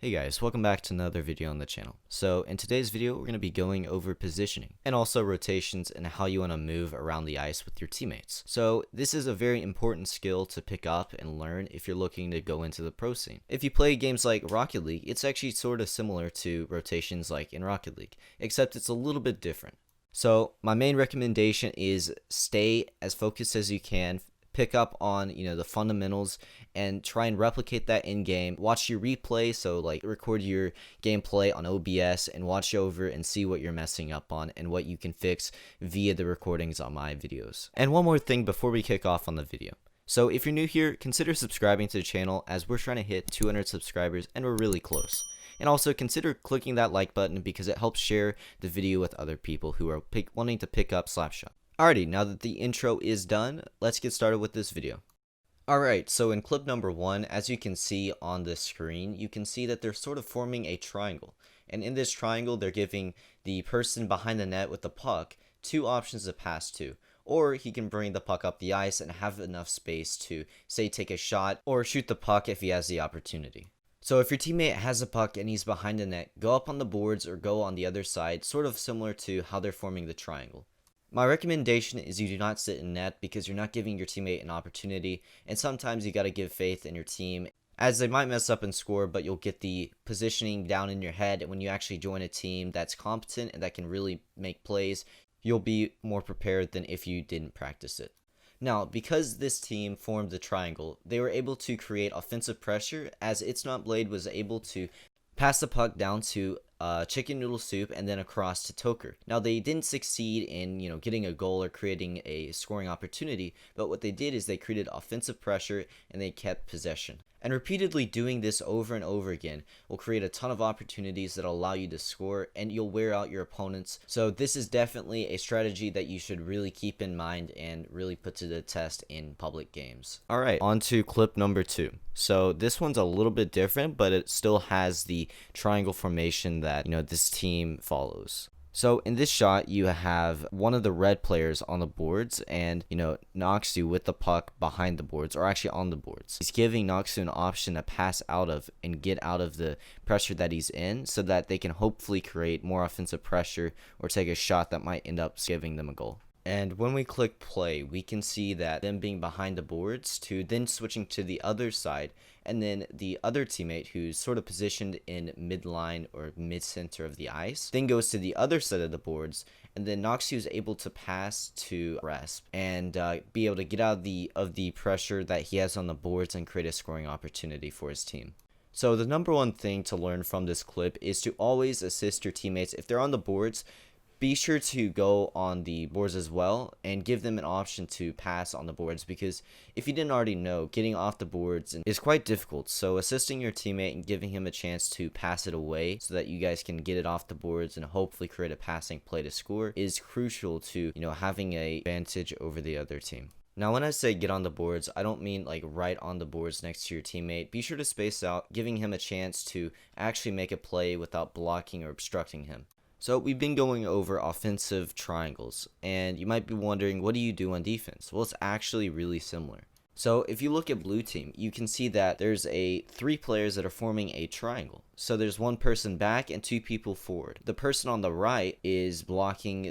Hey guys, welcome back to another video on the channel. So in today's video, we're going to be going over positioning and also rotations and how you want to move around the ice with your teammates. So this is a very important skill to pick up and learn if you're looking to go into the pro scene. If you play games like Rocket League, it's actually sort of similar to rotations like in Rocket League, except it's a little bit different. So my main recommendation is stay as focused as you can. Pick up on the fundamentals and try and replicate that in game. Watch your replay, so like record your gameplay on OBS and watch over and see what you're messing up on and what you can fix via the recordings on my videos. And one more thing before we kick off on the video. So if you're new here, consider subscribing to the channel as we're trying to hit 200 subscribers and we're really close. And also consider clicking that like button because it helps share the video with other people who are wanting to pick up Slapshot. Alrighty, now that the intro is done, let's get started with this video. Alright, so in clip number 1, as you can see on the screen, you can see that they're sort of forming a triangle. And in this triangle, they're giving the person behind the net with the puck two options to pass to. Or he can bring the puck up the ice and have enough space to, say, take a shot or shoot the puck if he has the opportunity. So if your teammate has a puck and he's behind the net, go up on the boards or go on the other side, sort of similar to how they're forming the triangle. My recommendation is you do not sit in net because you're not giving your teammate an opportunity, and sometimes you got to give faith in your team as they might mess up and score, but you'll get the positioning down in your head, and when you actually join a team that's competent and that can really make plays, you'll be more prepared than if you didn't practice it. Now, because this team formed the triangle, they were able to create offensive pressure as It's Not Blade was able to pass the puck down to Chicken Noodle Soup and then across to Toker. Now they didn't succeed in getting a goal or creating a scoring opportunity, but what they did is they created offensive pressure and they kept possession. And repeatedly doing this over and over again will create a ton of opportunities that will allow you to score and you'll wear out your opponents. So this is definitely a strategy that you should really keep in mind and really put to the test in public games. Alright, on to clip number 2. So this one's a little bit different, but it still has the triangle formation that this team follows. So in this shot, you have one of the red players on the boards and, Noxu with the puck behind the boards, or actually on the boards. He's giving Noxu an option to pass out of and get out of the pressure that he's in so that they can hopefully create more offensive pressure or take a shot that might end up giving them a goal. And when we click play, we can see that them being behind the boards to then switching to the other side, and then the other teammate who's sort of positioned in midline or mid-center of the ice, then goes to the other side of the boards, and then Noxu is able to pass to Resp and be able to get out of the pressure that he has on the boards and create a scoring opportunity for his team. So the number one thing to learn from this clip is to always assist your teammates. If they're on the boards, be sure to go on the boards as well and give them an option to pass on the boards, because if you didn't already know, getting off the boards is quite difficult. So assisting your teammate and giving him a chance to pass it away so that you guys can get it off the boards and hopefully create a passing play to score is crucial to having an advantage over the other team. Now, when I say get on the boards, I don't mean like right on the boards next to your teammate. Be sure to space out, giving him a chance to actually make a play without blocking or obstructing him. So we've been going over offensive triangles, and you might be wondering, what do you do on defense? Well, it's actually really similar. So if you look at blue team, you can see that there's 3 players that are forming a triangle. So there's one person back and 2 people forward. The person on the right is blocking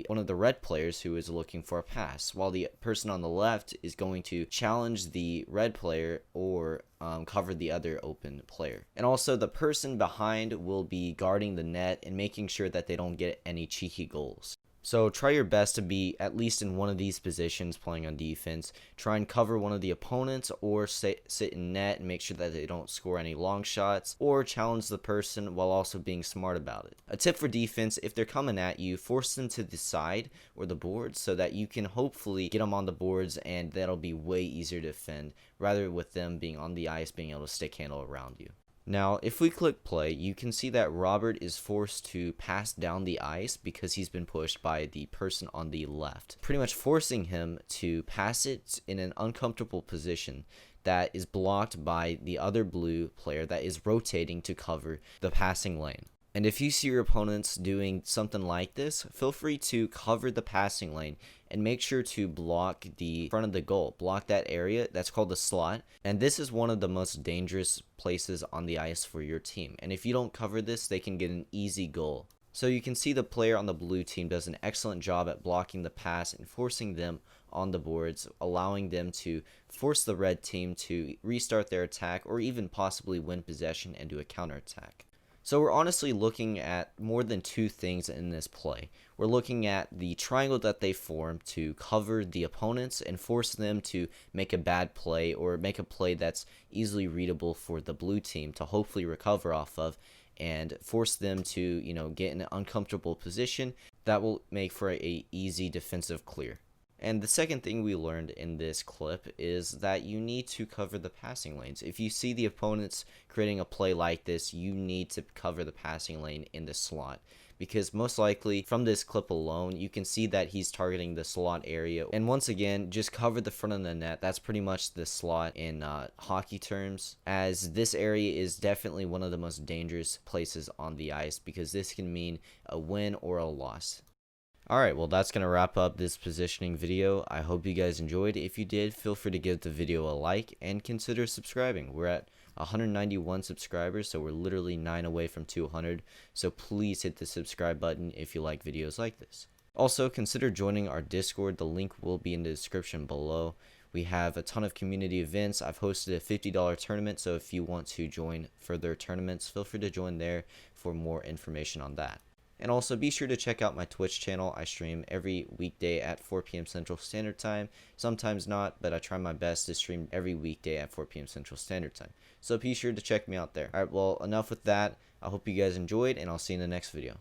one of the red players who is looking for a pass, while the person on the left is going to challenge the red player or cover the other open player. And also the person behind will be guarding the net and making sure that they don't get any cheeky goals. So try your best to be at least in one of these positions playing on defense. Try and cover one of the opponents or sit in net and make sure that they don't score any long shots, or challenge the person while also being smart about it. A tip for defense: if they're coming at you, force them to the side or the boards so that you can hopefully get them on the boards, and that'll be way easier to defend rather with them being on the ice being able to stick handle around you. Now, if we click play, you can see that Robert is forced to pass down the ice because he's been pushed by the person on the left, pretty much forcing him to pass it in an uncomfortable position that is blocked by the other blue player that is rotating to cover the passing lane. And if you see your opponents doing something like this, feel free to cover the passing lane and make sure to block the front of the goal. Block that area. That's called the slot. And this is one of the most dangerous places on the ice for your team. And if you don't cover this, they can get an easy goal. So you can see the player on the blue team does an excellent job at blocking the pass and forcing them on the boards, allowing them to force the red team to restart their attack or even possibly win possession and do a counterattack. So we're honestly looking at more than two things in this play. We're looking at the triangle that they form to cover the opponents and force them to make a bad play or make a play that's easily readable for the blue team to hopefully recover off of, and force them to, get in an uncomfortable position that will make for a easy defensive clear. And the second thing we learned in this clip is that you need to cover the passing lanes. If you see the opponents creating a play like this, you need to cover the passing lane in the slot. Because most likely from this clip alone, you can see that he's targeting the slot area. And once again, just cover the front of the net. That's pretty much the slot in hockey terms, as this area is definitely one of the most dangerous places on the ice because this can mean a win or a loss. Alright, well that's going to wrap up this positioning video. I hope you guys enjoyed. If you did, feel free to give the video a like and consider subscribing. We're at 191 subscribers, so we're literally 9 away from 200. So please hit the subscribe button if you like videos like this. Also, consider joining our Discord. The link will be in the description below. We have a ton of community events. I've hosted a $50 tournament, so if you want to join further tournaments, feel free to join there for more information on that. And also be sure to check out my Twitch channel. I stream every weekday at 4 p.m. Central Standard Time. Sometimes not, but I try my best to stream every weekday at 4 p.m. Central Standard Time. So be sure to check me out there. Alright, well, enough with that. I hope you guys enjoyed, and I'll see you in the next video.